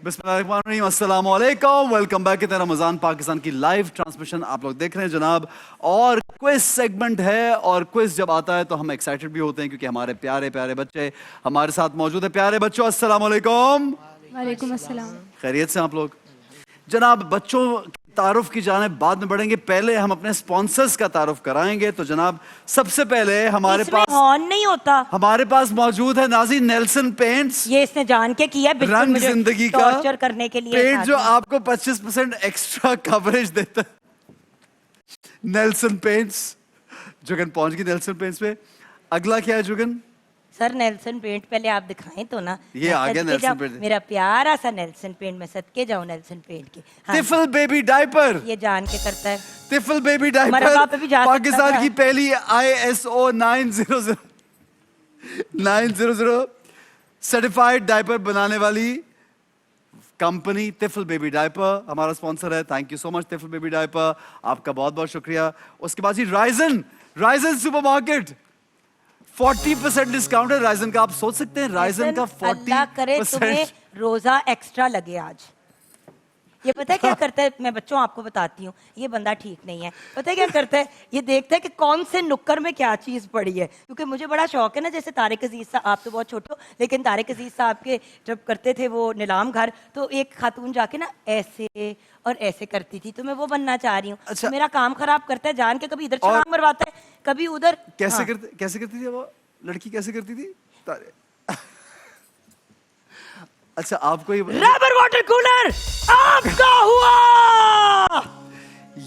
बिस्मिल्लाहिर्रहमानिर्रहीम, अस्सलाम वालेकुम। Welcome back to Ramzan Pakistan की लाइव ट्रांसमिशन आप लोग देख रहे हैं जनाब। और क्विज सेगमेंट है और क्विज जब आता है तो हम एक्साइटेड भी होते हैं क्योंकि हमारे प्यारे प्यारे बच्चे हमारे साथ मौजूद है। प्यारे बच्चों, अस्सलाम वालेकुम। वालेकुम अस्सलाम। खैरियत से आप लोग? जनाब, बच्चों तारुफ की जानिब बाद में बढ़ेंगे, पहले हम अपने स्पॉन्सर्स का तारुफ कराएंगे। तो जनाब सबसे पहले हमारे इसमें पास हॉर्न नहीं होता। हमारे पास मौजूद है नाजी नेल्सन पेंट्स। ये इसने जान के किया, बिल्कुल रंग मुझे जिंदगी का टॉर्चर करने के लिए। पेंट जो आपको 25% एक्स्ट्रा कवरेज देता है। Nelson paints. जुगन पहुंच गई नेल्सन पेंट्स पे। अगला क्या है जुगन? सर नेल्सन पेंट पहले आप दिखाएं तो ना। ये मैं आ गया सदके नेल्सन जाऊं, पेंट। मेरा प्यारा सा नेल्सन पेंट, मैं सदके जाऊं नेल्सन पेंट के। हाँ, तिफल बेबी डायपर। ये जान के करता है। तिफल बेबी मरहबा डायपर पे भी जा सकता पाकिस्तान था। की पहली ISO 900 सर्टिफाइड डायपर बनाने वाली कंपनी तिफल बेबी डायपर हमारा स्पॉन्सर है। Thank you so much Tifal baby diaper, आपका बहुत बहुत शुक्रिया। उसके बाद जी राइजन सुपरमार्केट 40% डिस्काउंट है राइजन का। आप सोच सकते हैं राइजन का 40%। अल्लाह करे तुम्हें रोजा एक्स्ट्रा लगे आज। ये पता है क्या करता है, मैं बच्चों आपको बताती हूँ, ये बंदा ठीक नहीं है। पता है क्या करता है, ये देखता है कि कौन से नुक्कर में क्या चीज पड़ी है। क्योंकि मुझे बड़ा शौक है ना, जैसे तारिक अजीज साहब, आप तो बहुत छोटे हो, लेकिन तारिक अजीज साहब के जब करते थे वो नीलाम घर, तो एक खातून जाके ना ऐसे और ऐसे करती थी, तो मैं वो बनना चाह रही हूँ। अच्छा। तो मेरा काम खराब करता है जान के, कभी इधर छलांग मरवाता है, कभी उधर। कैसे हाँ। कैसे करती थी वो लड़की? कैसे करती थी? अच्छा, आपको ये रबर वाटर कूलर आपका हुआ।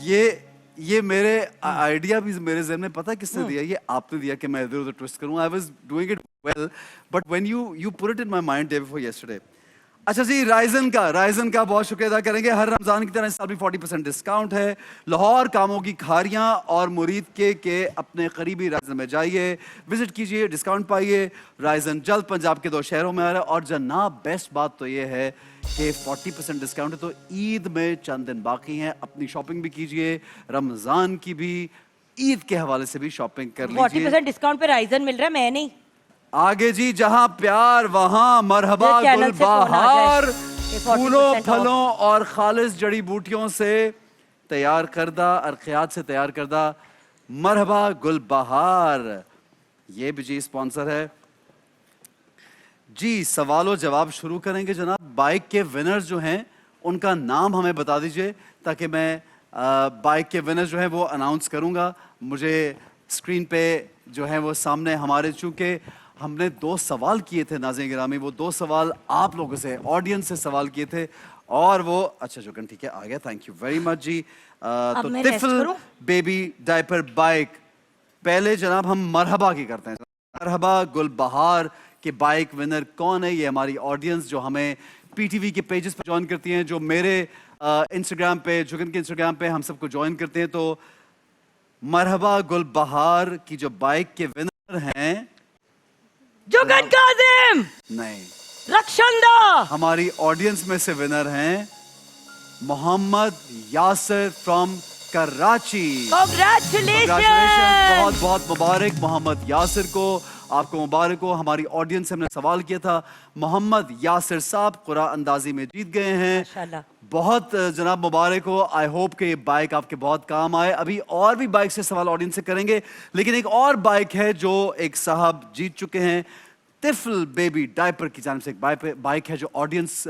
ये मेरे आइडिया भी मेरे जहन में पता है किसने दिया? ये आपने दिया कि मैं इधर उधर ट्विस्ट करूं। I was doing it well but when you put it in my mind day before yesterday. अच्छा जी, राइजन का बहुत शुक्रिया अदा करेंगे। हर रमजान की तरह इस साल भी 40% डिस्काउंट है। लाहौर, कामों की खारियां और मुरीद के अपने करीबी राइजन में जाइए, विजिट कीजिए, डिस्काउंट पाइए। राइजन जल्द पंजाब के 2 शहरों में आ रहा है। और जनाब बेस्ट बात तो ये है कि 40% डिस्काउंट है, तो ईद में चंद दिन बाकी हैं, अपनी शॉपिंग भी कीजिए, रमजान की भी, ईद के हवाले से भी शॉपिंग कर लीजिए। 40% डिस्काउंट पे राइजन मिल रहा है, मैं नहीं। आगे जी, जहां प्यार वहां मरहबा ये चैनल से फोन आ गुलबहार, जाए। ये 40% फूलों ऑफ। फलों और खालिस जड़ी बूटियों से तैयार करदा, अर्कियात से तैयार करदा मरहबा गुलबहार, ये भी जी स्पॉन्सर है जी। सवालों जवाब शुरू करेंगे जनाब। बाइक के विनर्स जो हैं उनका नाम हमें बता दीजिए ताकि मैं बाइक के विनर्स जो हैं वो अनाउंस करूंगा। मुझे स्क्रीन पे जो है वो सामने हमारे, चूंकि हमने 2 सवाल किए थे नाज़रीन गिरामी, वो 2 सवाल आप लोगों से, ऑडियंस से सवाल किए थे और वो अच्छा जुगन ठीक है आ गया, थैंक यू वेरी मच जी। तो मैं रेस्ट तिफल करूं? बेबी डायपर बाइक, पहले जनाब हम मरहबा की करते हैं। मरहबा गुलबहार के बाइक विनर कौन है? ये हमारी ऑडियंस जो हमें PTV के पेजेस पर ज्वाइन करती हैं, जो मेरे इंस्टाग्राम पे, जुगन के इंस्टाग्राम पे हम सबको ज्वाइन करते हैं। तो मरहबा गुलबहार की जो बाइक के विनर हैं, जुगन काजिम नहीं, रक्षंदा, हमारी ऑडियंस में से विनर हैं मोहम्मद यासिर फ्रॉम कराची। कांग्रेचुलेशन। बहुत बहुत मुबारक मोहम्मद यासिर को, आपको मुबारक हो। हमारी ऑडियंस से हमने सवाल किया था, मोहम्मद यासिर साहब कुरान अंदाजी में जीत गए हैं। माशाल्लाह। बहुत जनाब मुबारक हो। आई होप कि ये बाइक आपके बहुत काम आए। अभी और भी बाइक से सवाल ऑडियंस से करेंगे, लेकिन एक और बाइक है जो एक साहब जीत चुके हैं। तिफल बेबी डायपर की जानिब से एक बाइक है जो ऑडियंस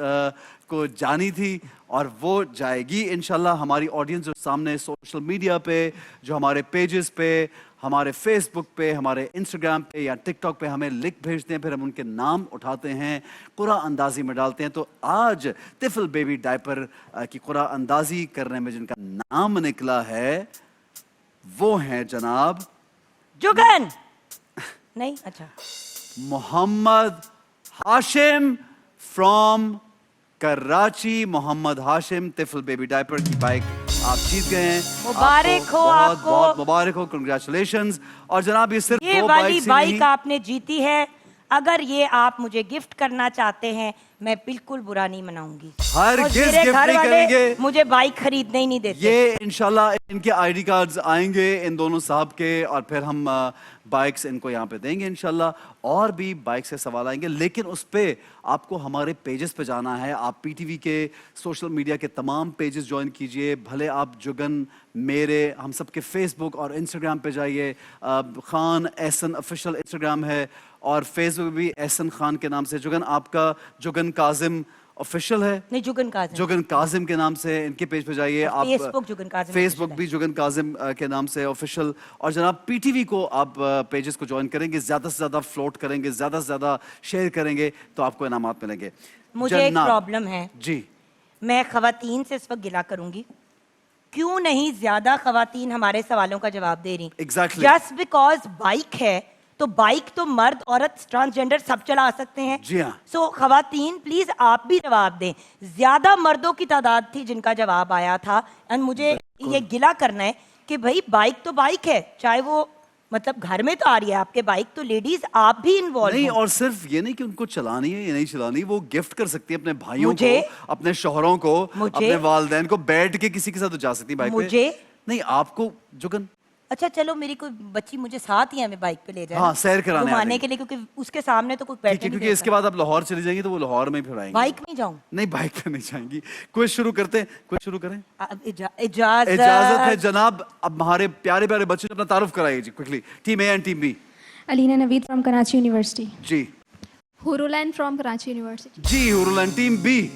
को जानी थी और वो जाएगी इंशाल्लाह। हमारी ऑडियंस जो सामने सोशल मीडिया पे, जो हमारे पेजेस पे, हमारे फेसबुक पे, हमारे इंस्टाग्राम पे या टिकटॉक पे हमें लिंक भेजते हैं, फिर हम उनके नाम उठाते हैं, कुरा अंदाजी में डालते हैं। तो आज तिफल बेबी डायपर की कुरा अंदाजी करने में जिनका नाम निकला है वो हैं जनाब जुगन नहीं, अच्छा, Mohammad Hashim from Karachi. Mohammad Hashim Tifal baby diaper की बाइक आप जीत गए हैं। मुबारक हो आपको। बहुत मुबारक हो, कंग्रेचुलेशंस। और जनाब ये सिर्फ ये 2 वाली बाइक्स ही बाइक नहीं, आपने जीती है। अगर ये आप मुझे गिफ्ट करना चाहते हैं, मैं बिल्कुल बुरा नहीं मनाऊंगी। हर और गिफ्ट मेरे घर नहीं वाले करेंगे। मुझे बाइक खरीदने ही नहीं देते। ये इंशाल्लाह इनके आईडी कार्ड्स आएंगे इन दोनों साहब के, और फिर हम बाइक्स इनको यहाँ पे देंगे इंशाल्लाह। और भी बाइक से सवाल आएंगे, लेकिन उस पे आपको हमारे पेजेस पे जाना है। आप पीटीवी के सोशल मीडिया के तमाम पेजेस ज्वाइन कीजिए, भले आप जुगन, मेरे, हम सब के फेसबुक और इंस्टाग्राम पे जाइए। खान एहसन ऑफिशियल इंस्टाग्राम है, और फेसबुक भी एहसन खान के नाम से। जुगन आपका जुगन काजिम ऑफिशियल है? नहीं, जुगन काजिम। जुगन काजिम के नाम से इनके पेज पे जाइए आप। Facebook Jugan Kazim Facebook official भी जुगन काजिम के नाम से ऑफिशियल। और जनाब पीटीवी को आप पेजेस को ज्वाइन करेंगे, ज्यादा से ज्यादा फ्लोट करेंगे, ज्यादा से ज्यादा शेयर करेंगे, तो आपको इनामात मिलेंगे। मुझे एक जनाब, प्रॉब्लम है जी। मैं खवातीन से इस वक्त गिला करूंगी, क्यों नहीं ज्यादा खवातीन हमारे सवालों का जवाब दे रही। Exactly. जस्ट बिकॉज बाइक है, तो बाइक तो मर्द औरत ट्रांसजेंडर सब चला सकते हैं। जी हाँ। सो खवातीन प्लीज आप भी जवाब दें। ज्यादा मर्दों की तादाद थी जिनका जवाब आया था, एंड मुझे ये गिला करना है कि भाई बाइक तो बाइक है, चाहे वो मतलब घर में तो आ रही है आपके बाइक, तो लेडीज आप भी इन्वॉल्व नहीं, और सिर्फ ये नहीं कि उनको चलानी है या नहीं चलानी, वो गिफ्ट कर सकती है अपने भाइयों मुझे- को, अपने शौहरों को, मुझे- अपने वालिदैन को, बैठ के किसी के साथ तो जा सकती है बाइक पे। मुझे- नहीं, आपको जुगन अच्छा चलो, मेरी कोई बच्ची मुझे साथ ही हमें बाइक पे ले जाए, हाँ, सैर कराने आ घुमाने जाएंगे। के लिए, क्योंकि उसके सामने तो कोई ठीक है, बैठने क्योंकि नहीं इसके बाद आप लाहौर चली जाएंगी तो वो लाहौर में ही फिर आएंगे। बाइक में जाऊं। नहीं, बाइक पे नहीं जाएंगी। क्विज शुरू करते हैं, क्विज शुरू करें। इजाजत इजाजत है जनाब। अब हमारे प्यारे प्यारे बच्चों ने अपना तारुफ कराइए जी quickly. Team A and team B. Alina Naveed from Karachi University. जी Hurulan from Karachi University. जी Hurulain. Team B.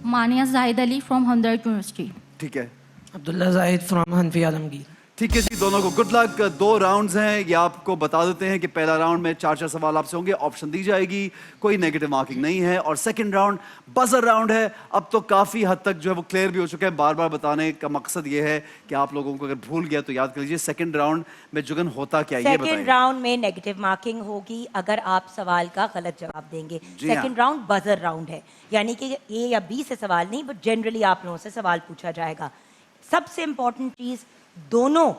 Mania Zahid Ali from Hamdard University. ठीक है, अब्दुल्ला जाहिद फ्रॉम हनफी आलमगीर। ठीक है जी, दोनों को गुड लक। 2 राउंड्स हैं, ये आपको बता देते हैं कि पहला राउंड में 4 सवाल आपसे होंगे, ऑप्शन दी जाएगी, कोई नेगेटिव मार्किंग नहीं है। और सेकंड राउंड बजर राउंड है। अब तो काफी हद तक जो है वो क्लियर भी हो चुका है। बार बार बताने का मकसद ये है कि आप लोगों को अगर भूल गया तो याद कर लीजिए। सेकंड राउंड में जुगन होता क्या है ये सेकंड बताइए। राउंड में नेगेटिव मार्किंग होगी अगर आप सवाल का गलत जवाब देंगे। जी हाँ। सेकंड राउंड बजर राउंड है, यानी कि ए या बी से सवाल नहीं, बट जनरली आप लोगों से सवाल पूछा जाएगा। सबसे इंपॉर्टेंट चीज दोनों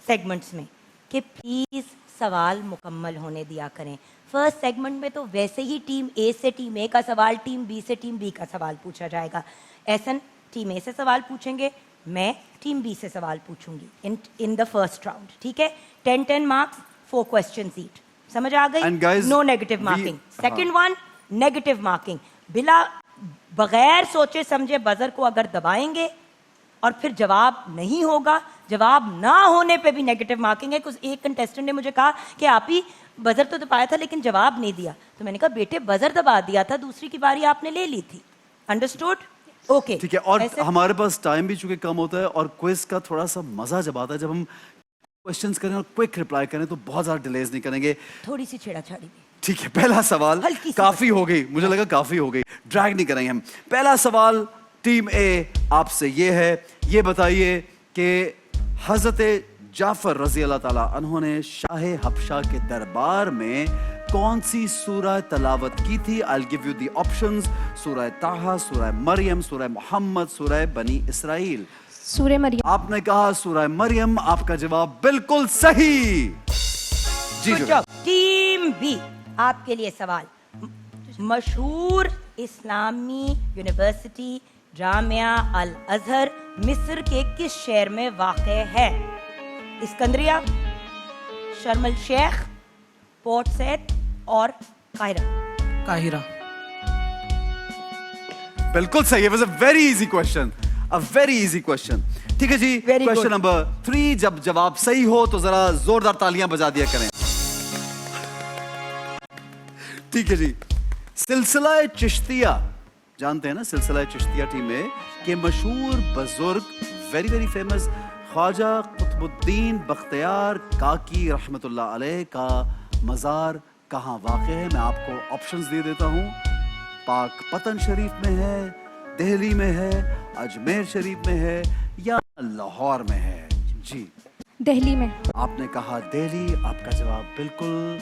सेगमेंट्स में कि प्लीज सवाल मुकम्मल होने दिया करें। फर्स्ट सेगमेंट में तो वैसे ही टीम ए से टीम ए का सवाल, टीम बी से टीम बी का सवाल पूछा जाएगा। ऐसा टीम ए से सवाल पूछेंगे, मैं टीम बी से सवाल पूछूंगी इन द फर्स्ट राउंड। ठीक है, 10 मार्क्स, 4 क्वेश्चन ईच। समझ आ And गई? guys, no negative we- marking. हाँ। सेकंड वन नेगेटिव मार्किंग, बिला बगैर सोचे समझे बजर को अगर दबाएंगे और फिर जवाब नहीं होगा, जवाब ना होने पे भी नेगेटिव मार्किंग है। कुछ एक कंटेस्टेंट ने मुझे कहा कि आप ही बजर तो दबाया था लेकिन जवाब नहीं दिया, तो मैंने कहा बेटे बजर दबा दिया था, दूसरी की बारी आपने ले ली थी। अंडरस्टूड? ओके, ठीक है, और हमारे पास टाइम भी चूंकि कम होता है, और क्विज का थोड़ा सा मजा जब आता है जब हम क्वेश्चंस करें और क्विक रिप्लाई करें, तो बहुत ज्यादा डिलेज नहीं करेंगे। थोड़ी सी छेड़ाछाड़ी भी। ठीक है, पहला सवाल हल्की सी काफी हो गई, मुझे लगा काफी हो गई, ड्रैग नहीं करेंगे हम। पहला सवाल टीम ए आपसे ये है, ये बताइए कि हजरत जाफर रजी अल्लाह ताला अन्हु ने शाह हबशा के दरबार में कौन सी सूरह तलावत की थी? I'll give you the options: सूरह ताहा, सूरह मरियम, सूरह मोहम्मद, सूरह बनी इसराइल। Surya Maryam. आपने कहा सूरह मरियम, आपका जवाब बिल्कुल सही। जी Good Jugan. job. Team B, आपके लिए सवाल। मशहूर इस्लामी यूनिवर्सिटी जामिया अल अजहर मिस्र के किस शहर में वाक़ है? इस्कंदरिया, शर्म अल शेख, पोर्ट सैद और काहिरा। काहिरा। बिल्कुल सही है। Was a very easy question, a very easy question. ठीक है जी, Very क्वेश्चन good. नंबर 3। जब जवाब सही हो तो जरा जोरदार तालियां बजा दिया करें। ठीक है जी, सिलसिला चिश्तिया, जानते हैं ना सिलसिला चिश्तिया टीम में के मशहूर बुजुर्ग, very very famous Khwaja Qutbuddin Bakhtiyar Kaki रहमतुल्लाह अलैह का मज़ार कहाँ वाक़ है? मैं आपको ऑप्शंस दे देता हूँ। पाक पतन शरीफ में है, दिल्ली में है, अजमेर शरीफ में है, या लाहौर में है? जी, दिल्ली में। आपने कहा दिल्ली, आपका जवाब बिल्कुल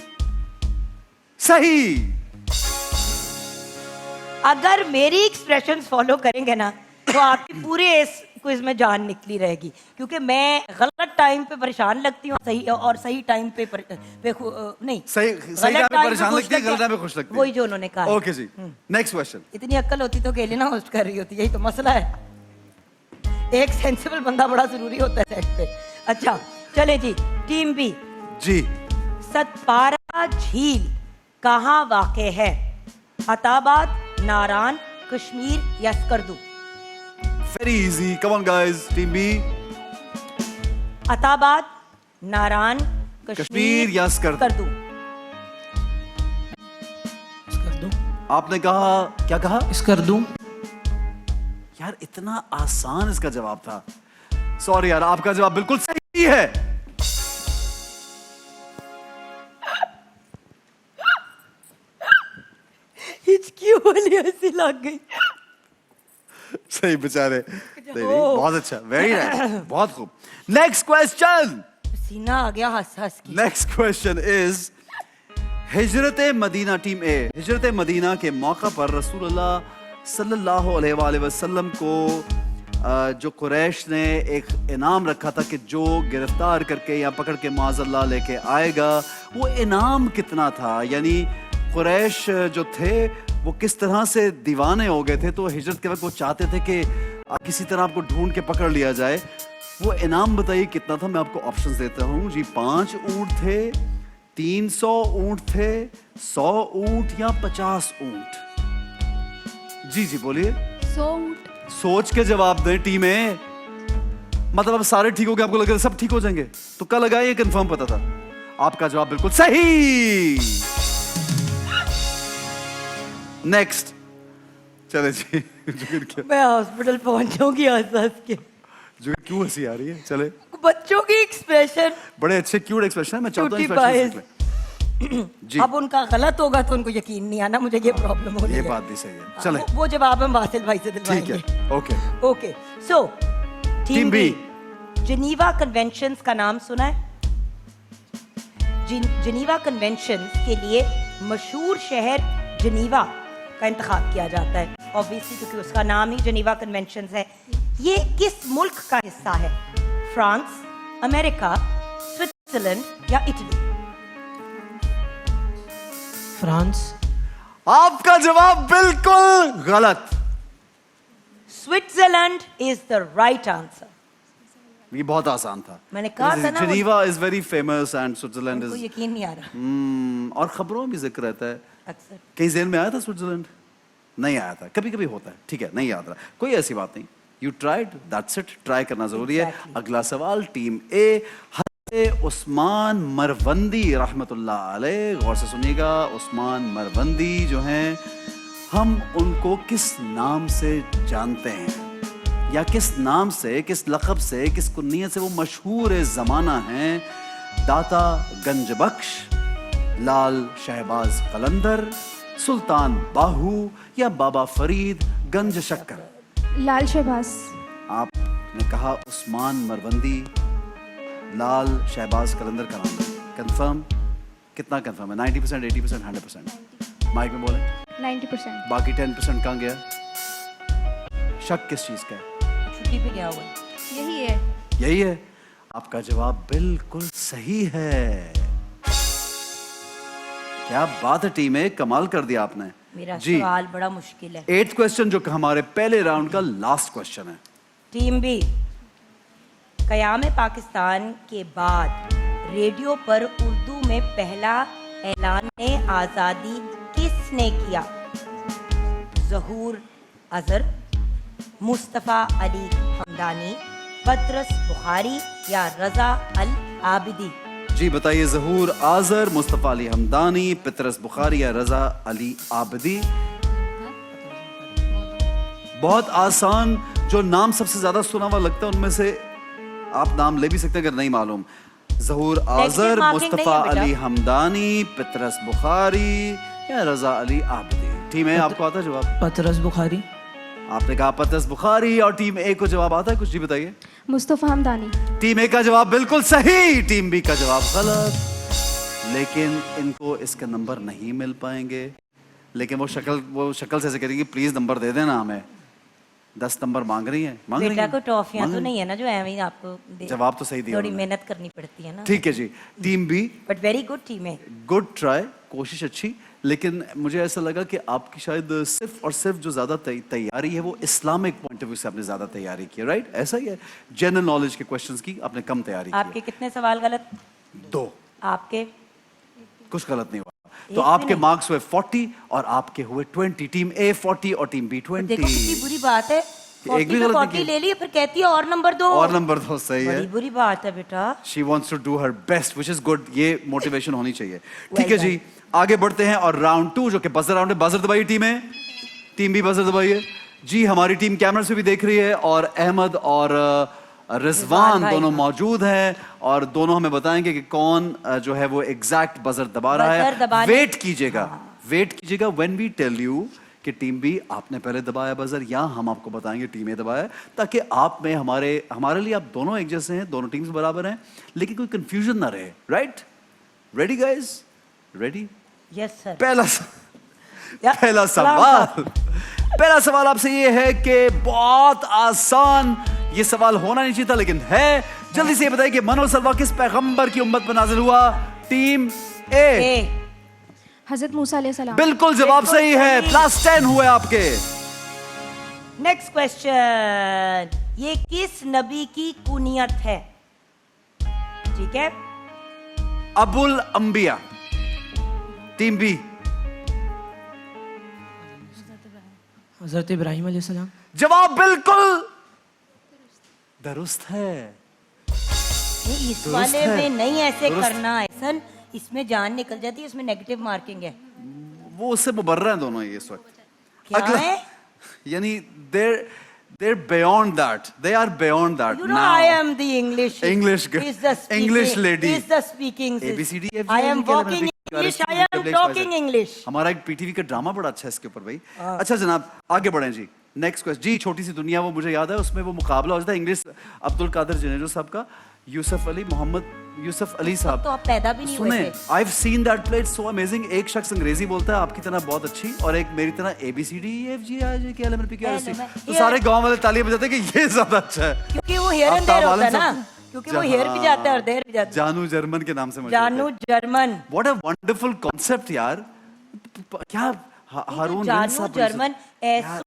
सही। अगर मेरी एक्सप्रेशंस फॉलो करेंगे ना तो आपके पूरे इस क्विज में जान निकली रहेगी, क्योंकि मैं गलत टाइम पे परेशान लगती हूँ सही टाइम पे नहीं, सही टाइम पे परेशान लगती है, गलत टाइम पे खुश लगती है। वही जो उन्होंने कहा। ओके जी, नेक्स्ट क्वेश्चन। इतनी अक्ल होती तो अकेले ना होस्ट कर रही होती, यही तो मसला है। एक सेंसिबल बंदा बड़ा जरूरी होता है सेट पे। अच्छा चले जी, टीम बी जी। सतपारा झील कहाँ वाक़ है? अताबाद, नारान, कश्मीर या Skardu? Very easy. Come on, guys. Team B. Attabad, नारान, कश्मीर या स्कर्दू? स्कर्दू। आपने कहा, क्या कहा? स्कर्दू। यार इतना आसान इसका जवाब था। सॉरी यार, आपका जवाब बिल्कुल सही है। हिचकी वाली हंसी लग गई। सही बेचारे। नहीं, बहुत अच्छा, वेरी नाइस, बहुत खूब। Next question. सीना आ गया हंस हंस की। नेक्स्ट क्वेश्चन इज हिजरत मदीना, टीम ए। हिजरत मदीना के मौका पर रसूलुल्लाह सल्लल्लाहु अलैहि वसल्लम को जो कुरैश ने एक इनाम रखा था कि जो गिरफ्तार करके या पकड़ के माज़अल्लाह लेके आएगा, वो इनाम कितना था? यानी कुरैश जो थे वो किस तरह से दीवाने हो गए थे, तो हिजरत के वक्त वो चाहते थे कि किसी तरह आपको ढूंढ के पकड़ लिया जाए। वो इनाम बताइए कितना था? मैं आपको ऑप्शंस देता हूँ जी। 5 ऊंट थे, 300 ऊंट थे, 100 ऊंट या 50 ऊंट? जी जी बोलिए। 100 ऊंट। सोच के जवाब दें टीम ए। मतलब अब सारे ठीक हो गए, आपको लग रहा है सब ठीक हो जाएंगे? तुक्का लगाए, ये कंफर्म पता था? आपका जवाब बिल्कुल सही। नेक्स्ट चले जी। मैं हॉस्पिटल पहुंच जाऊंगी हंस हंस के। जो क्यों हंसी आ रही है? चले। बच्चों की एक्सप्रेशन बड़े अच्छे क्यूट एक्सप्रेशन है, मैं चाहता हूं क्यूटी एक्सप्रेशन जी। अब उनका गलत होगा तो उनको यकीन नहीं आना, मुझे ये प्रॉब्लम हो रही है। ये बात भी सही है। चले, वो जवाब हम वासिल भाई से ठीक दिलवाएंगे। है। Okay okay so team B. Geneva conventions का नाम सुना है? जिनीवा कन्वेंशंस के लिए मशहूर शहर जिनीवा का इंतखाब किया जाता है, ऑब्वियसली क्योंकि उसका नाम ही जिनीवा कन्वेंशंस है। ये किस मुल्क का हिस्सा है? फ्रांस, अमेरिका, स्विट्जरलैंड या इटली? फ्रांस। आपका जवाब बिल्कुल गलत। Switzerland is the right answer. ये बहुत आसान था। मैंने कहा था ना, Geneva is very famous and Switzerland उनको इज यकीन नहीं आ रहा। और खबरों में जिक्र रहता है। अक्सर कहीं ज़हन में आया था स्विट्जरलैंड? नहीं आया था, कभी कभी होता है, ठीक है, नहीं याद रहा, कोई ऐसी बात नहीं। You tried, that's it. Try करना जरूरी है। अगला सवाल टीम ए। हज़रत उस्मान मरवंदी रहमतुल्लाह अलैह, गौर से सुनिएगा। उस्मान मरवंदी जो हैं, हम उनको किस नाम से जानते हैं, या किस नाम से, किस लक़ब से, किस कुन्नियत से वो मशहूर ज़माना हैं? दाता गंज बख्श, लाल शहबाज कलंदर, सुल्तान बाहू या बाबा फरीद गंज शक्कर? लाल शहबाज। आपने कहा उस्मान मरवंदी, लाल शहबाज कलंदर का नाम है। कंफर्म? कितना कंफर्म है? 90%, 80%, 100%? माइक में बोले। 90%। बाकी 10% कहाँ गया? शक किस चीज का है? छुट्टी पे गया हुआ है। यही है। यही है। आपका जवाब बिल्कुल सही है। क्या बात है टीम है, कमाल कर दिया आपने। मेरा जी। सवाल बड़ा मुश्किल है। 8th क्वेश्चन जो कि हमारे पहले राउंड का लास्ट क्वेश्चन है। Team B. क़याम पाकिस्तान के बाद रेडियो पर उर्दू में पहला ऐलान आज़ादी किसने किया? ज़हूर अज़हर, मुस्तफ़ा अली हमदानी, पतरस बुखारी या रज़ा अल आबिदी? जी बताइए। ज़हूर आज़र, मुस्तफ़ा अली हमदानी, पतरस बुखारी या रज़ा अली आबिदी? बहुत आसान। जो नाम सबसे ज्यादा सुना हुआ लगता है उनमें से आप नाम ले भी सकते हैं अगर नहीं मालूम। ज़हूर आज़र, मुस्तफ़ा अली हमदानी, पतरस बुखारी या रज़ा अली आबिदी? टीम ए आपको आता है जवाब? पतरस बुखारी। आपने कहा पतरस बुखारी, और टीम ए को जवाब आता है कुछ? जी बताइए। मुस्तफ़ा हमदानी। टीम ए का जवाब बिल्कुल सही, टीम बी का जवाब गलत। लेकिन इनको इसके नंबर नहीं मिल पाएंगे। लेकिन वो शक्ल से ऐसे करेंगे, प्लीज नंबर दे देना हमें। 10 नंबर मांग रही हैं, मांग रही बेटा हैं, को टॉफियां मांग तो रही नहीं है ना जो ऐਵੇਂ ही आपको दे। जवाब तो सही दिया थोड़ी उन्होंने। मेहनत करनी पड़ती है ना। ठीक है जी। Team B, but very good team है। गुड ट्राई, कोशिश अच्छी, लेकिन मुझे ऐसा लगा कि आपकी शायद सिर्फ और सिर्फ जो ज्यादा तैयारी है वो इस्लामिक पॉइंट ऑफ व्यू से आपने ज्यादा तैयारी की है, राइट? ऐसा ही है, जनरल नॉलेज के क्वेश्चंस की आपने कम तैयारी की आपके कितने सवाल गलत? है। 2, आपके कुछ गलत नहीं हुआ। एक तो भी आपके नहीं। मार्क्स हुए 40 और आपके हुए 20। टीम ए 40 और टीम बी देखो कितनी 20। बुरी बात है। एक 40 भी पे गलत 40 नहीं ले ली फिर कहती है और नंबर दो। और नंबर 2 सही बड़ी है। बुरी बात है बेटा। She wants to do her best which is good. ये मोटिवेशन होनी चाहिए। Well ठीक है done. जी, आगे बढ़ते हैं और राउंड 2 जो कि बजर राउंड है। बजर दबाइए टीम है, टीम भी बजर दबाइए जी। हमारी टीम कैमरा से भी देख रही है और अहमद और रिजवान रिजवान भाई, दोनों हाँ। मौजूद हैं और दोनों हमें बताएंगे कि कौन जो है वो एग्जैक्ट बजर दबा रहा बजर है। दबाने- वेट कीजिएगा, वेट कीजिएगा व्हेन वी टेल यू कि टीम बी आपने पहले दबाया बजर या हम आपको बताएंगे टीम ए दबाया, ताकि आप में हमारे लिए आप दोनों एक जैसे हैं, दोनों टीम्स बराबर हैं, लेकिन कोई कंफ्यूजन ना रहे। Right? Ready guys? Ready? Yes sir. पहला या, पहला सलाम सवाल, पहला सवाल आपसे ये है कि बहुत आसान ये सवाल होना नहीं चाहिए था लेकिन है। जल्दी से ये बताइए कि मनो सलवा किस पैगंबर की उम्मत पर नाजिल हुआ? टीम ए ए हजरत मूसा अलैहिस्सलाम। बिल्कुल जवाब बिल्कुल सही है। सही। +10 हुए आपके। नेक्स्ट क्वेश्चन, ये किस नबी की कुनियत है? ठीक है, अबुल अंबिया। टीम बी हज़रत इब्राहीम अलैहिस्सलाम। जवाब बिल्कुल दुरुस्त है। ये इस दुरुस्त वाले है। में नहीं ऐसे दुरुस्त। करना ऐसा, इसमें जान निकल जाती है, इसमें नेगेटिव मार्किंग है। वो उससे मुबर्रा हैं दोनों ये इस वक्त। क्या है? यानी they're beyond that. They are beyond that You know, now. I am the English. English girl. Is the speaking, English lady. Is the speaking. A B C D F G I H I am J K L M N walking O P Q R S English. T I U V am W X Y Z. talking English. हमारा एक PTV का drama बड़ा अच्छा है इसके ऊपर भाई। अच्छा जनाब, आगे बढ़ें जी। नेक्स्ट क्वेश्चन जी, छोटी सी दुनिया, वो मुझे याद है, उसमें वो मुकाबला होता है इंग्लिश अब्दुल कादिर जनेजो साहब का, यूसुफ अली मोहम्मद यूसुफ अली साहब। तो आप पैदा भी नहीं हुए सुने, थे। I've seen that play, it's so amazing। एक शख्स अंग्रेजी बोलता है आपकी तरह बहुत अच्छी और एक मेरी तरह ABCDEFGHIJKLMNOP तो सारे गांव वाले तालियां बजाते हैं कि ये ज्यादा अच्छा है। क्योंकि वो हेयर एंड आप देयर होता है मालूम ना, सबको? क्योंकि वो हेयर भी जाता है और देयर भी जाता है। जानू जर्मन के नाम से मशहूर जानू German. What a wonderful concept यार। क्या हारून जानू जर्मन एसू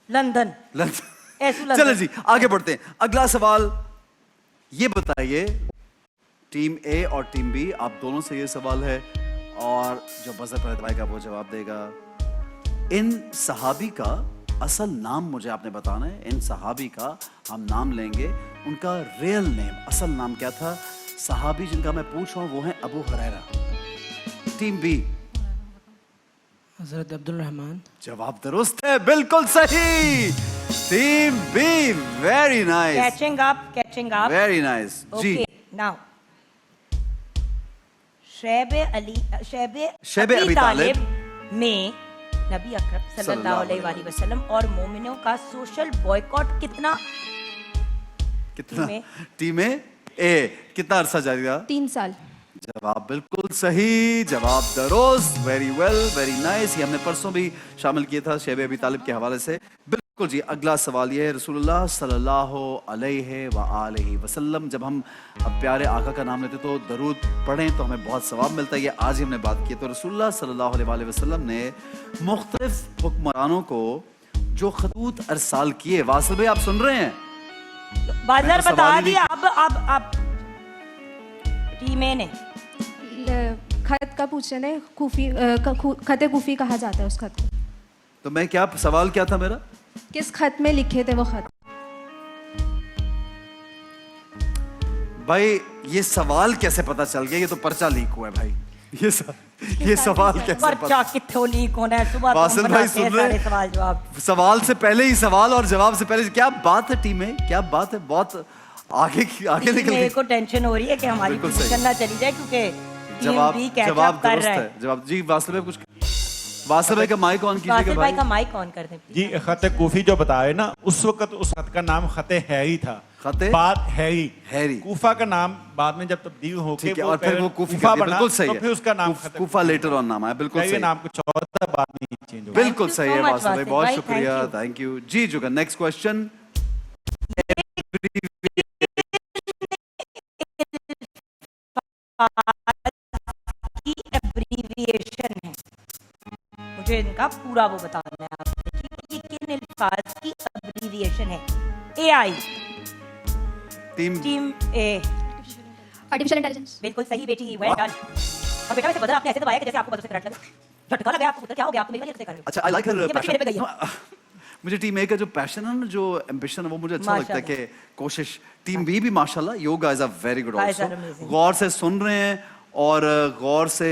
लंदन। ऐसू लंदन। चलो जी आगे बढ़ते हैं। अगला सवाल ये बताइए, टीम ए और टीम बी आप दोनों से ये सवाल है और जो बजर पर दबाएगा वो जवाब देगा। इन सहाबी का असल नाम मुझे आपने बताना है। इन सहाबी का हम नाम लेंगे, उनका रियल नेम, असल नाम क्या था? सहाबी जिनका मैं पूछ रहा हूं वो है अबू हुरैरा। टीम बी हज़रत अब्दुल रहमान। जवाब दुरुस्त है, बिल्कुल सही। Team B very nice, catching up. Very nice जी। ओके, नाउ शैब अबी तालिब में नबी अकरम सल्लल्लाहु अलैहि वसल्लम और मोमिनों का सोशल बॉयकॉट कितना कितना? टीम ए? टीम ए कितना अरसा जारी रहा? 3 साल। जवाब बिल्कुल सही, जवाब दुरुस्त, वेरी वेल, वेरी नाइस। ये हमने परसों भी शामिल किया था शैब अबी तालिब के हवाले से। बिल्कुल जी। अगला सवाल ये है, रसूलुल्लाह सल्लल्लाहु अलैहि वसल्लम, जब हम अब प्यारे आका का नाम लेते तो दरूद पढ़ें तो हमें बहुत सवाब मिलता है। ये आज ही हमने बात की। तो रसूलुल्लाह सल्लल्लाहु अलैहि वसल्लम ने मुख्तलिफ हुक्मरानों को जो खतूत अरसाल किए, वासिल भाई आप सुन रहे हैं? बाजार मैं तो बता सवाल ही दिया। अब टीम ए ने खत का पूछ रहे थे, खत कूफी कहा जाता है उस खत को। तो मैं क्या, सवाल क्या था मेरा? किस खत में लिखे थे वो खत? भाई ये सवाल कैसे पता चल गया? ये तो पर्चा लीक हुआ है भाई। ये सवाल कैसे पर्चा कित्थों लीक होना है? सुबह वासिल भाई सुन रहे हैं? सवाल जवाब। सवाल से पहले ही सवाल और जवाब से पहले, क्या बात है टीम में, क्या बात है? बहुत आगे निकल मेरे गई। को टेंशन हो रही है कि हमारी बिल्कुल सही। पोजीशन ना चली जाए, क्योंकि जवाब टीम बी कैच जवाब अप कर दुरुस्त रहा है। है। जवाब जी। वासिल भाई कुछ, वासिल भाई का माइक ऑन कीजिएगा वासिल भाई भाई। का माइक ऑन कर दें। जी खत कूफी जो बताए ना, उस वक्त उस खत का नाम खत हैरी था खते बाद हैरी। हैरी। कूफा का नाम बाद में जब तब्दील होके ठीक है, और फिर वो कूफी कूफा कर दिया, बना, बिल्कुल सही तो है। फिर उसका नाम कूफा लेटर ऑन नाम है, बिल्कुल ये सही। नाम कुछ और था, बाद में चेंज हो गया। बिल्कुल Thank you सही so है much, वासिफ भाई, वासिफ बहुत भाई, शुक्रिया, thank you. थैंक यू जी। Jugan, next question. की एब्रीविएशन है, मुझे इनका पूरा वो बताना है आपसे, ठीक है? ये किन अल्फाज की एब्रीविएशन है? AI, team A. Artificial intelligence. बिल्कुल सही बेटी, वेल डन। और बेटा वैसे बदल आपने ऐसे दबाया कि जैसे आपको बदल से करंट लगे। झटका लगा आपको, पुत्र क्या हो गया आपको? मेरे लिए कैसे कर रहे हो? अच्छा, आई लाइक हर ये बच्ची मेरे पे गई है। पैशन। मुझे टीम ए का जो पैशन है ना, जो एम्बिशन है, वो मुझे अच्छा लगता है कि कोशिश। टीम बी भी माशाल्लाह, your guys are very good Guys also. are amazing. गौर से सुन रहे हैं और गौर से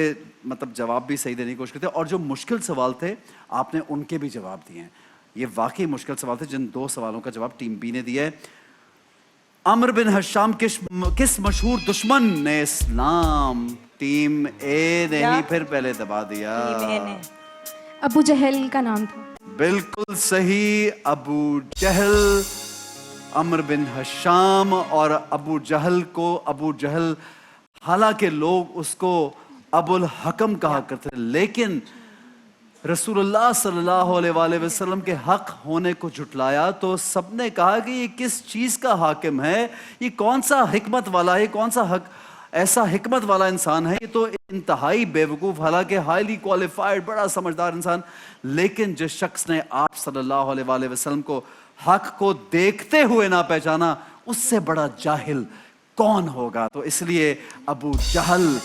मतलब जवाब भी सही देने की कोशिश करते हैं, और जो मुश्किल सवाल थे आपने उनके भी जवाब दिए हैं। ये वाकई मुश्किल सवाल थे, जिन 2 सवालों का जवाब टीम बी ने दिया है। अमर बिन हशाम किस मशहूर दुश्मन ने इस्लाम? टीम ए ने ही फिर पहले दबा दिया। टीम ए ने। अबू जहल का नाम था। बिल्कुल सही, अबू जहल। अमर बिन हशाम और अबू जहल को अबू जहल, हालांकि लोग उसको अबुल हकम कहा करते थे, लेकिन रसूलुल्लाह सल्लल्लाहु अलैहि वसल्लम के हक होने को झुटलाया तो सबने कहा कि ये किस चीज का हाकिम है, ये कौन सा हिकमत वाला है, कौन सा हक ऐसा हिकमत वाला इंसान है, ये तो इंतहाई बेवकूफ, हालांकि हाईली क्वालिफाइड बड़ा समझदार इंसान, लेकिन जिस शख्स ने आप सल्लल्लाहु अलैहि वसल्लम को हक को देखते हुए ना पहचाना, उससे बड़ा जाहिल कौन होगा? तो इसलिए अबू जहल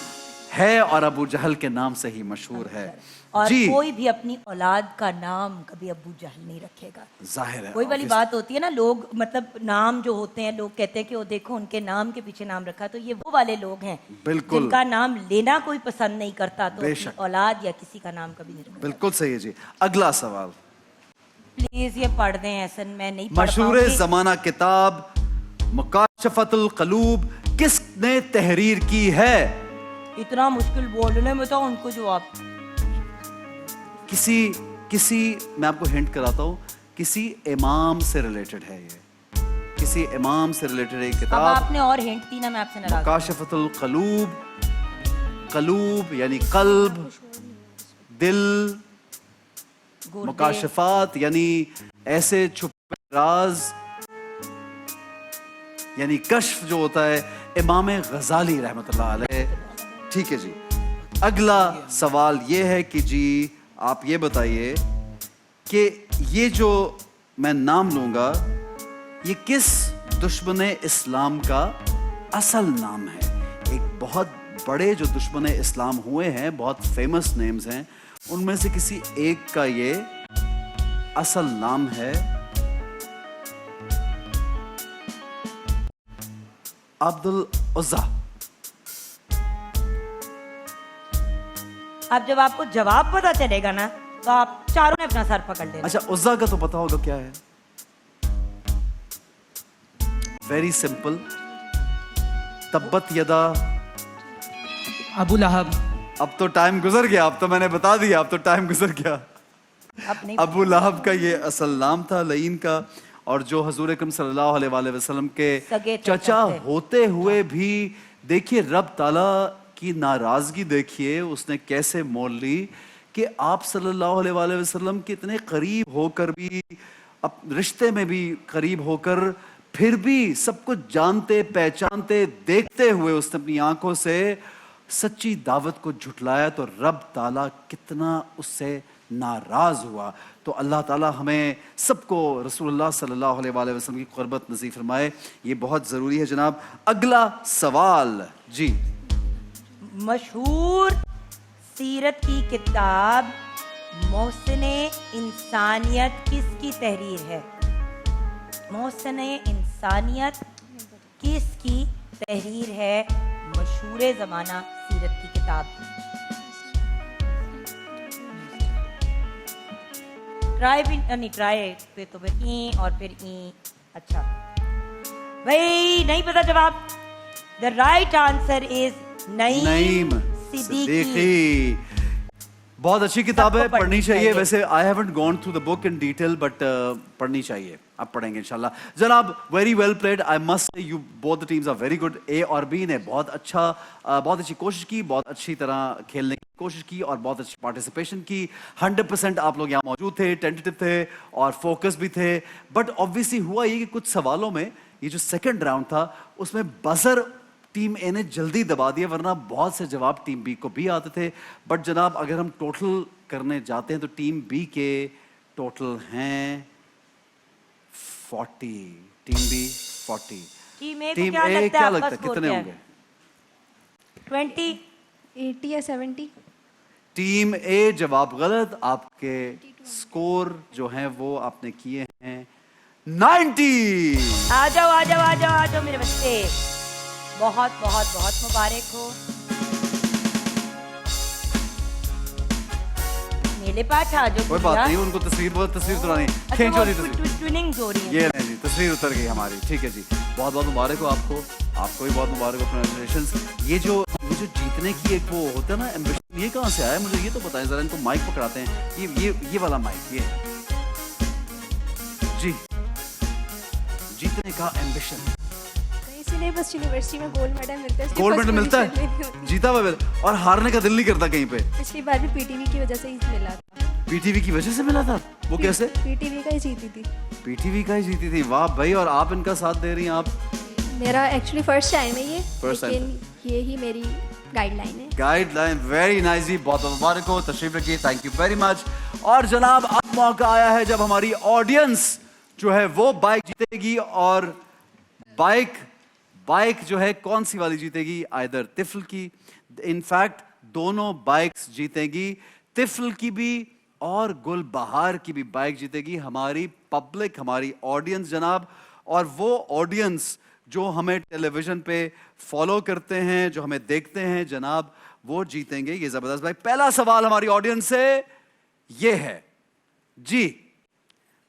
है और अबू जहल के नाम से ही मशहूर है। और जी, कोई भी अपनी औलाद का नाम कभी अबू जहल नहीं रखेगा। जाहिर है, कोई वाली obvious। बात होती है ना, लोग मतलब नाम जो होते हैं, लोग कहते हैं कि वो देखो उनके नाम के पीछे नाम रखा, तो ये वो वाले लोग हैं बिल्कुल। जिनका नाम लेना कोई पसंद नहीं करता, तो बेशक। अपनी औलाद या किसी का नाम कभी नहीं रखता। बिल्कुल सही है जी। अगला सवाल, प्लीज ये पढ़ दें एहसन, मैं नहीं पढ़ मशहूर पाऊंगी। जमाना किताब मुकाशफतुल कलूब किसने तहरीर की है? इतना मुश्किल बोलने में तो उनको जवाब। किसी मैं आपको हिंट कराता हूँ, किसी इमाम से रिलेटेड है ये, किसी इमाम से रिलेटेड है ये अब किताब। आपने और हिंट दी ना, मैं आपसे नाराज हूं। मुकाशफतुल कलूब, कलूब यानी कल्ब, दिल, गुर्दे। मुकाशफात यानी ऐसे छुपे राज, यानी कश्फ जो होता है, इमाम गजाली रहमतुल्लाह अलैह। ठीक है जी। अगला सवाल ये है कि जी आप ये बताइए कि ये जो मैं नाम लूंगा, ये किस दुश्मन इस्लाम का असल नाम है? एक बहुत बड़े जो दुश्मन इस्लाम हुए हैं, बहुत फेमस नेम्स हैं, उनमें से किसी एक का ये असल नाम है। अब्दुल उज़्ज़ा। अब जब आपको जवाब पता चलेगा ना, तो आप चारों ने अपना सर पकड़ लेना। अच्छा, उज़्ज़ा का तो पता होगा क्या है? वेरी सिंपल, तब्बत यदा। अबू लहब। अब तो टाइम गुजर गया, अब तो मैंने बता दिया, अब तो टाइम गुजर गया। अब नहीं। अबू लहब का ये असल नाम था, लईन का, और जो हजूर अकरम सल्लल्लाहु अलैहि वसल्लम के सगे चचा थे। होते हुए भी, देखिए रब ताला की नाराजगी देखिए उसने कैसे मोल ली कि आप सल्लल्लाहु अलैहि वसल्लम के इतने करीब होकर भी, अब रिश्ते में भी करीब होकर, फिर भी सब कुछ जानते पहचानते देखते हुए उसने अपनी आंखों से सच्ची दावत को झुटलाया, तो रब ताला कितना उससे नाराज हुआ। तो अल्लाह ताला हमें सबको रसूलुल्लाह सल्लल्लाहु अलैहि वसल्लम की क़ुर्बत नसीब फरमाए, ये बहुत ज़रूरी है जनाब। अगला सवाल जी। मशहूर सीरत की किताब मोहसिने इंसानियत किसकी तहरीर है? मोहसिने इंसानियत किसकी तहरीर है? मशहूर ज़माना सीरत की किताब। ट्राई भी नहीं, ट्राई पे तो फिर ई और फिर ई। अच्छा भाई नहीं पता जवाब। The right answer is Naeem Naeem Siddiqui. Siddiqui. बहुत अच्छी किताब है, सबको पढ़नी पढ़नी चाहिए। चाहिए। वैसे I haven't gone through the book in detail but पढ़नी चाहिए, अब पढ़ेंगे इंशाल्लाह। जनाब very well played, I must say you both the teams are very good. A और बी ने बहुत अच्छी कोशिश की, बहुत अच्छी तरह खेलने की कोशिश की और बहुत अच्छी पार्टिसिपेशन की। 100% आप लोग यहाँ मौजूद थे, टेंटेटिव थे और फोकस भी थे। बट ऑब्वियसली हुआ ये कि कुछ सवालों में, ये जो सेकेंड राउंड था उसमें बजर टीम ए ने जल्दी दबा दिया, वरना बहुत से जवाब टीम बी को भी आते थे। बट जनाब अगर हम टोटल करने जाते हैं तो टीम बी के टोटल हैं 40, टीम बी 40। टीम ए टीम क्या ए लगता क्या है लगता आपका है स्कोर कितने क्या होंगे? है? 20। 80 या 70। टीम ए जवाब गलत, आपके स्कोर जो हैं वो आपने किए हैं 90। आ जाओ आ जाओ आ जाओ आ जाओ मेरे बच्चे, बहुत बहुत बहुत मुबारक हो। मेरे पास आ जाओ। कोई बात नहीं, उनको तस्वीर तुरानी अच्छा, खींचो जी वो तस्वीर। ट्विनिंग्स हो रही है। ये नहीं जी, तस्वीर उतर गई हमारी, ठीक है जी। बहुत बहुत मुबारक हो आपको, आपको भी बहुत मुबारक हो, कांग्रेचुलेशंस। ये जो जीतने की एक वो होता है ना एम्बिशन, ये कहाँ से आया मुझे ये तो बताएं जरा। इनको माइक पकड़ाते हैं, ये वाला माइक, ये जी जीतने का एम्बिशन। कहीं से नहीं, बस यूनिवर्सिटी में गोल्ड मेडल मिलता है। गोल्ड मेडल मिलता है, जीता हुआ बिल, और हारने का दिल नहीं करता कहीं पे। पिछली बार भी पीटीवी की वजह से ही मिला था। पीटीवी की वजह से मिला था, वो कैसे? पीटीवी का ही जीती थी। पीटीवी का ही जीती थी, वाह भाई। और आप इनका साथ दे रही हैं आप। मेरा एक्चुअली फर्स्ट टाइम है ये, First time लेकिन ये ही मेरी गाइडलाइन है। गाइडलाइन, वेरी नाइस जी, बहुत बहुत मुबारक हो, तशरीफ रखिए, थैंक यू वेरी मच। और जनाब अब मौका आया है जब हमारी ऑडियंस जो है वो बाइक जीतेगी। और बाइक जो है कौन सी वाली जीतेगी? आइदर तिफल की, इनफैक्ट दोनों बाइक्स जीतेगी, तिफल की भी और गुलबहार की भी बाइक जीतेगी। हमारी पब्लिक, हमारी ऑडियंस जनाब, और वो ऑडियंस जो हमें टेलीविजन पे फॉलो करते हैं, जो हमें देखते हैं जनाब, वो जीतेंगे ये जबरदस्त बाइक। पहला सवाल हमारी ऑडियंस से ये है जी,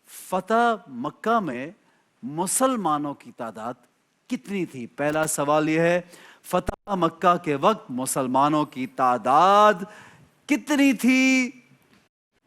फतह मक्का में मुसलमानों की तादाद कितनी थी? पहला सवाल यह है, फतह मक्का के वक्त मुसलमानों की तादाद कितनी थी?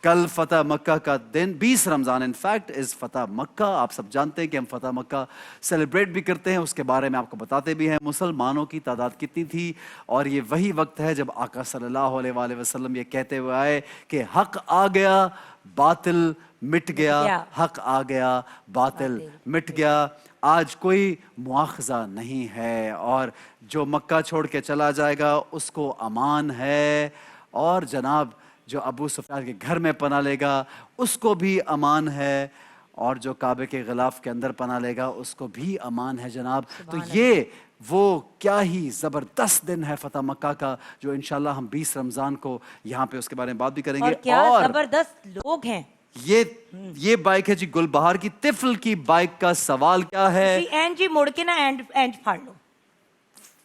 कल फतह मक्का का दिन, 20 रमजान इनफैक्ट इज फतह मक्का। आप सब जानते हैं कि हम फतह मक्का सेलिब्रेट भी करते हैं, उसके बारे में आपको बताते भी हैं। मुसलमानों की तादाद कितनी थी? और ये वही वक्त है जब आका सल्लल्लाहु अलैहि वसल्लम ये कहते हुए आए कि हक आ गया, बातिल मिट गया, हक आ गया, बातिल मिट गया। आज कोई मुआखजा नहीं है, और जो मक्का छोड़ के चला जाएगा उसको अमान है। और जनाब जो अबू सुफियान के घर में पना लेगा उसको भी अमान है, और जो काबे के गिलाफ के अंदर पना लेगा उसको भी अमान है जनाब। तो ये वो क्या ही ज़बरदस्त दिन है फतह मक्का का, जो इंशाल्लाह हम 20 रमज़ान को यहाँ पे उसके बारे में बात भी करेंगे। और क्या और जबरदस्त लोग हैं। ये बाइक है जी गुलबहार की, तिफल की बाइक का सवाल क्या है? एंड जी मुड़ के ना एंड फाड़ लो।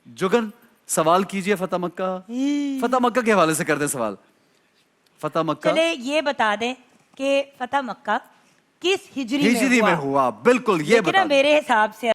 जुगन सवाल कीजिए फतह मक्का के हवाले से करते सवाल। फतह मक्का, चले ये बता दें कि फतह मक्का किस हिजरी में हुआ? बिल्कुल, ये बता मेरे हिसाब से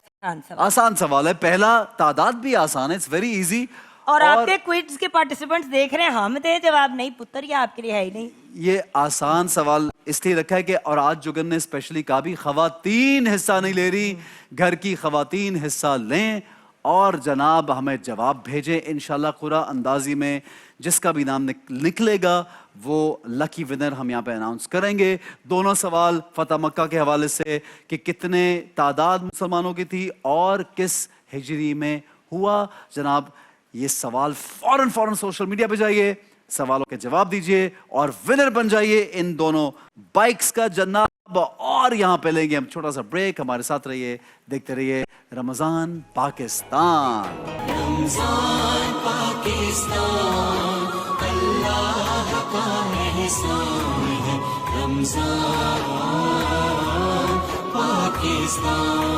आसान सवाल है। पहला, तादाद भी आसान है, इट्स वेरी इजी। और आपके क्विज के पार्टिसिपेंट्स देख रहे हैं, हम दे जवाब नहीं पुत्र, ये आपके लिए है ही नहीं। ये आसान सवाल इसलिए रखा है कि, और आज जुगन ने स्पेशली कहा भी खवातीन हिस्सा नहीं ले रही, घर की खवातीन हिस्सा लें और जनाब हमें जवाब भेजें इंशाल्लाह कुरा अंदाजी में। जिसका भी नाम निकलेगा वो लकी विनर हम यहाँ पे अनाउंस करेंगे। दोनों सवाल फतह मक्का के हवाले से कि कितने तादाद मुसलमानों की थी और किस हिजरी में हुआ। जनाब ये सवाल फौरन सोशल मीडिया पे जाइए, सवालों के जवाब दीजिए और विनर बन जाइए इन दोनों बाइक्स का जनाब। और यहाँ पे लेंगे हम छोटा सा ब्रेक, हमारे साथ रहिए, देखते रहिए रमजान पाकिस्तान। रमजान पाकिस्तान अल्लाह का एहसान है, रमजान पाकिस्तान।